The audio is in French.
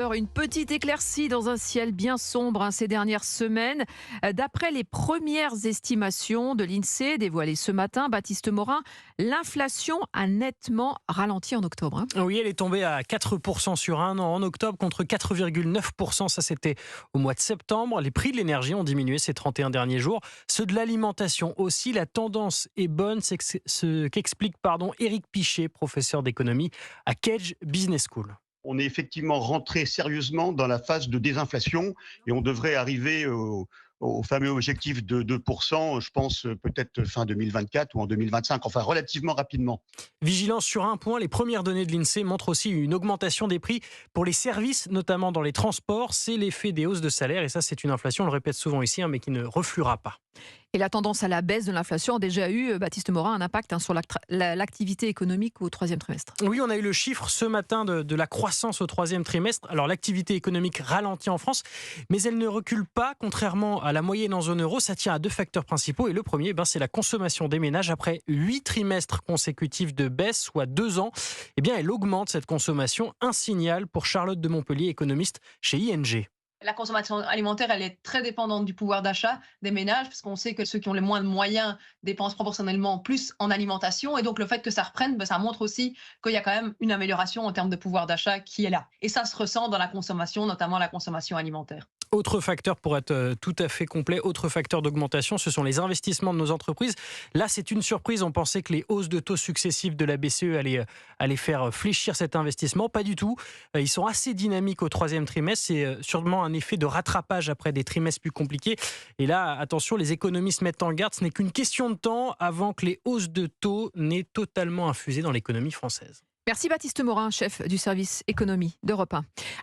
Une petite éclaircie dans un ciel bien sombre ces dernières semaines. D'après les premières estimations de l'INSEE dévoilées ce matin, Baptiste Morin, l'inflation a nettement ralenti en octobre. Oui, elle est tombée à 4% sur un an en octobre contre 4,9%. Ça, c'était au mois de septembre. Les prix de l'énergie ont diminué ces 31 derniers jours. Ceux de l'alimentation aussi. La tendance est bonne. C'est ce qu'explique Éric Pichet, professeur d'économie à Cage Business School. On est effectivement rentré sérieusement dans la phase de désinflation et on devrait arriver au fameux objectif de 2%, je pense peut-être fin 2024 ou en 2025, enfin relativement rapidement. Vigilance sur un point, les premières données de l'INSEE montrent aussi une augmentation des prix pour les services, notamment dans les transports. C'est l'effet des hausses de salaire et ça, c'est une inflation, on le répète souvent ici, mais qui ne refluera pas. Et la tendance à la baisse de l'inflation a déjà eu, Baptiste Morin, un impact sur l'activité économique au troisième trimestre. Oui, on a eu le chiffre ce matin de la croissance au troisième trimestre. Alors l'activité économique ralentit en France, mais elle ne recule pas, contrairement à la moyenne en zone euro. Ça tient à deux facteurs principaux. Et le premier, c'est la consommation des ménages. Après 8 trimestres consécutifs de baisse, soit 2 ans, elle augmente cette consommation. Un signal pour Charlotte de Montpellier, économiste chez ING. La consommation alimentaire, elle est très dépendante du pouvoir d'achat des ménages, parce qu'on sait que ceux qui ont les moins de moyens dépensent proportionnellement plus en alimentation. Et donc, le fait que ça reprenne, ça montre aussi qu'il y a quand même une amélioration en termes de pouvoir d'achat qui est là. Et ça se ressent dans la consommation, notamment la consommation alimentaire. Autre facteur, pour être tout à fait complet, autre facteur d'augmentation, ce sont les investissements de nos entreprises. Là, c'est une surprise. On pensait que les hausses de taux successives de la BCE allaient faire fléchir cet investissement. Pas du tout. Ils sont assez dynamiques au troisième trimestre. C'est sûrement un effet de rattrapage après des trimestres plus compliqués. Et là, attention, les économistes mettent en garde. Ce n'est qu'une question de temps avant que les hausses de taux n'aient totalement infusé dans l'économie française. Merci Baptiste Morin, chef du service économie d'Europe 1.